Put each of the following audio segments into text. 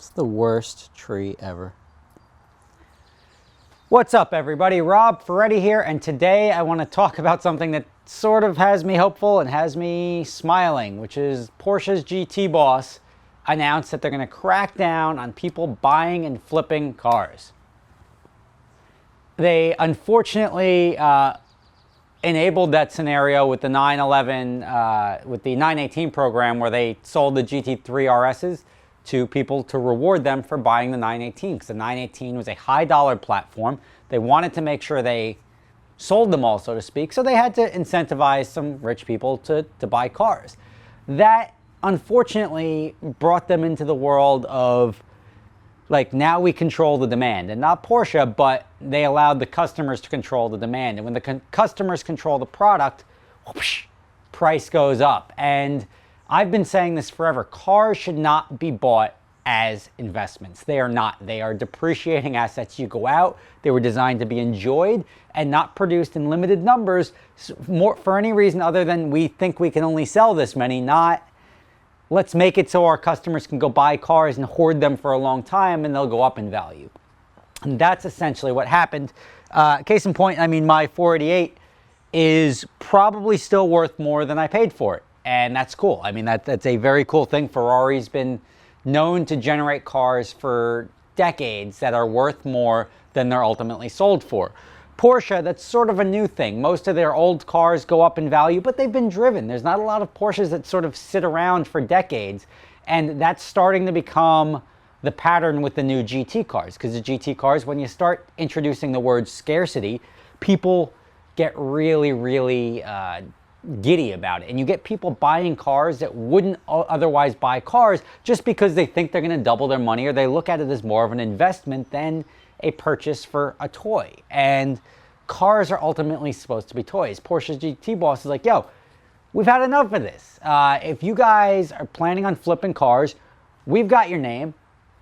It's the worst tree ever. What's up, everybody? Rob Ferretti here, and today I want to talk about something that sort of has me hopeful and has me smiling, which is Porsche's GT boss announced that they're going to crack down on people buying and flipping cars. They unfortunately enabled that scenario with the 911, with the 918 program, where they sold the GT3 RSs to people to reward them for buying the 918, because the 918 was a high dollar platform. They wanted to make sure they sold them all, so to speak, so they had to incentivize some rich people to buy cars. That unfortunately brought them into the world of, like, now we control the demand, and not Porsche, but they allowed the customers to control the demand. And when the customers control the product, whoosh, price goes up. And I've been saying this forever. Cars should not be bought as investments. They are not. They are depreciating assets. You go out, they were designed to be enjoyed and not produced in limited numbers for any reason other than we think we can only sell this many, not let's make it so our customers can go buy cars and hoard them for a long time and they'll go up in value. And that's essentially what happened. Case in point, I mean, my 488 is probably still worth more than I paid for it. And that's cool. I mean, that's a very cool thing. Ferrari's been known to generate cars for decades that are worth more than they're ultimately sold for. Porsche, that's sort of a new thing. Most of their old cars go up in value, but they've been driven. There's not a lot of Porsches that sort of sit around for decades. And that's starting to become the pattern with the new GT cars. Because the GT cars, when you start introducing the word scarcity, people get really, really giddy about it, and you get people buying cars that wouldn't otherwise buy cars just because they think they're going to double their money, or they look at it as more of an investment than a purchase for a toy. And cars are ultimately supposed to be toys. Porsche's GT boss is like, yo, we've had enough of this. If you guys are planning on flipping cars, we've got your name,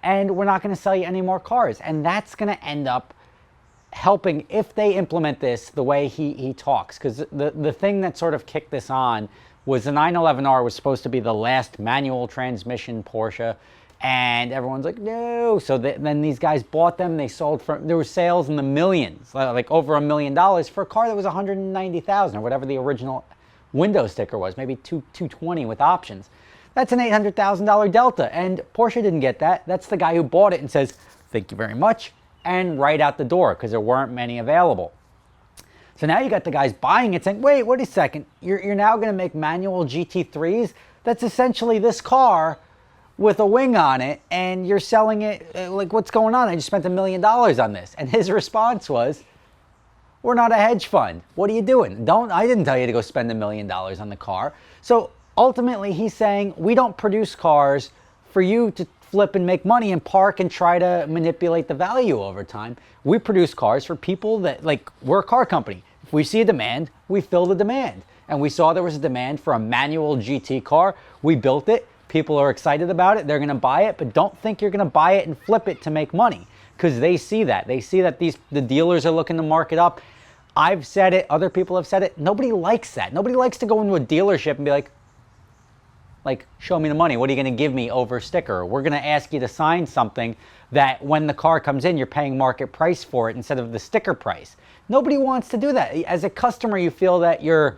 and we're not going to sell you any more cars. And that's going to end up helping if they implement this the way he talks. Because the thing that sort of kicked this on was the 911R was supposed to be the last manual transmission Porsche, and everyone's like, no. So then these guys bought them. They sold for, there were sales in the millions, like over $1 million for a car that was $190,000 or whatever the original window sticker was, maybe $220 with options. That's an $800,000 delta, and Porsche didn't get that. That's the guy who bought it and says, thank you very much, and right out the door, because there weren't many available. So now you got the guys buying it saying, wait a second, you're now going to make manual GT3s? That's essentially this car with a wing on it, and you're selling it, like, what's going on? I just spent $1 million on this. And his response was, we're not a hedge fund. What are you doing? I didn't tell you to go spend $1 million on the car. So ultimately he's saying, we don't produce cars for you to flip and make money and park and try to manipulate the value over time. We produce cars for people that, like, we're a car company. If we see a demand, we fill the demand. And we saw there was a demand for a manual GT car. We built it. People are excited about it. They're going to buy it, but don't think you're going to buy it and flip it to make money, because they see that. They see that the dealers are looking to mark it up. I've said it. Other people have said it. Nobody likes that. Nobody likes to go into a dealership and be like, show me the money. What are you going to give me over sticker? We're going to ask you to sign something that when the car comes in, you're paying market price for it instead of the sticker price. Nobody wants to do that. As a customer, you feel that you're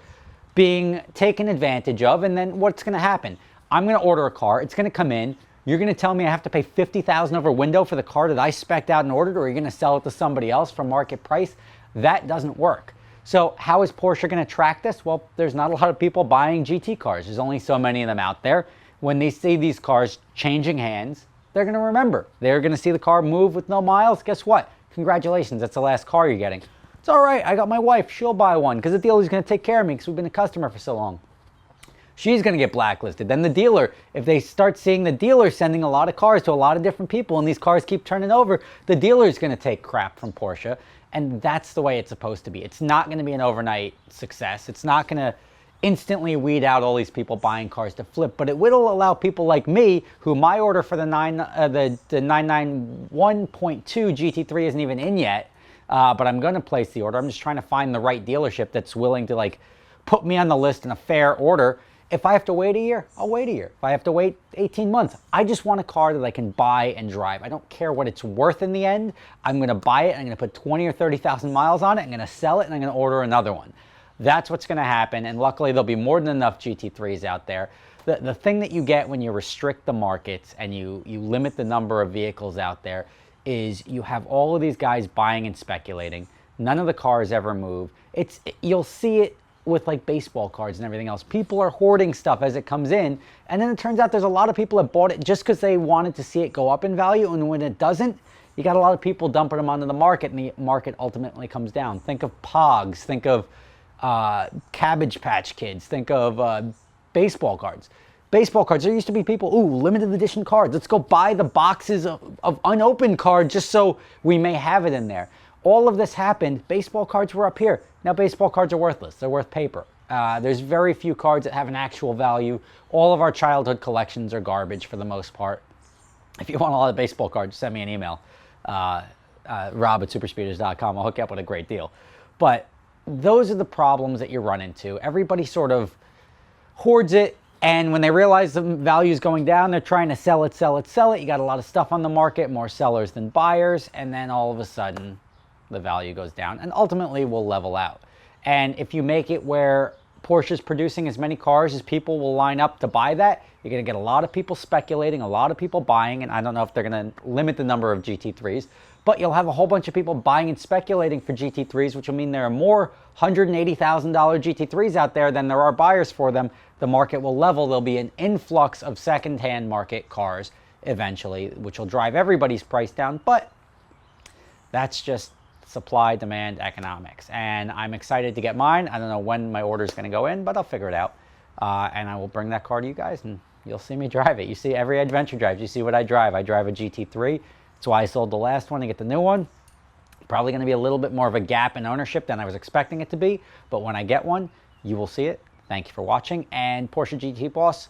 being taken advantage of, and then what's going to happen? I'm going to order a car. It's going to come in. You're going to tell me I have to pay $50,000 over window for the car that I spec'd out and ordered, or are you going to sell it to somebody else for market price? That doesn't work. So how is Porsche going to track this? Well, there's not a lot of people buying GT cars. There's only so many of them out there. When they see these cars changing hands, they're going to remember. They're going to see the car move with no miles. Guess what? Congratulations, that's the last car you're getting. It's all right, I got my wife. She'll buy one because the dealer's going to take care of me because we've been a customer for so long. She's going to get blacklisted. Then the dealer, if they start seeing the dealer sending a lot of cars to a lot of different people and these cars keep turning over, the dealer is going to take crap from Porsche. And that's the way it's supposed to be. It's not going to be an overnight success. It's not going to instantly weed out all these people buying cars to flip, but it will allow people like me, who my order for the 991.2 GT3 isn't even in yet, but I'm going to place the order. I'm just trying to find the right dealership that's willing to, like, put me on the list in a fair order If I have to wait a year, I'll wait a year. If I have to wait 18 months, I just want a car that I can buy and drive. I don't care what it's worth in the end. I'm going to buy it. I'm going to put 20 or 30,000 miles on it. I'm going to sell it, and I'm going to order another one. That's what's going to happen, and luckily there'll be more than enough GT3s out there. The thing that you get when you restrict the markets and you limit the number of vehicles out there is you have all of these guys buying and speculating. None of the cars ever move. You'll see it with like baseball cards and everything else. People are hoarding stuff as it comes in, and then it turns out there's a lot of people that bought it just because they wanted to see it go up in value, and when it doesn't, you got a lot of people dumping them onto the market, and the market ultimately comes down. Think of Pogs, think of Cabbage Patch Kids, think of baseball cards. Baseball cards, there used to be people, ooh, limited edition cards. Let's go buy the boxes of unopened cards just so we may have it in there. All of this happened. Baseball cards were up here. Now baseball cards are worthless. They're worth paper. There's very few cards that have an actual value. All of our childhood collections are garbage for the most part. If you want a lot of baseball cards, send me an email. Rob@superspeeders.com. I'll hook you up with a great deal. But those are the problems that you run into. Everybody sort of hoards it, and when they realize the value is going down, they're trying to sell it, sell it, sell it. You got a lot of stuff on the market, more sellers than buyers, and then all of a sudden the value goes down and ultimately will level out. And if you make it where Porsche's producing as many cars as people will line up to buy that, you're going to get a lot of people speculating, a lot of people buying, and I don't know if they're going to limit the number of GT3s, but you'll have a whole bunch of people buying and speculating for GT3s, which will mean there are more $180,000 GT3s out there than there are buyers for them. The market will level. There'll be an influx of secondhand market cars eventually, which will drive everybody's price down, but that's just supply, demand, economics. And I'm excited to get mine. I don't know when my order is going to go in, but I'll figure it out. And I will bring that car to you guys, and you'll see me drive it. You see every adventure drive. You see what I drive. I drive a GT3. That's why I sold the last one to get the new one. Probably going to be a little bit more of a gap in ownership than I was expecting it to be. But when I get one, you will see it. Thank you for watching. And Porsche GT Boss,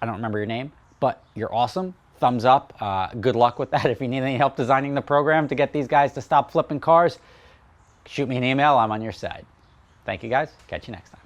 I don't remember your name, but you're awesome. Thumbs up. Good luck with that. If you need any help designing the program to get these guys to stop flipping cars, shoot me an email. I'm on your side. Thank you guys. Catch you next time.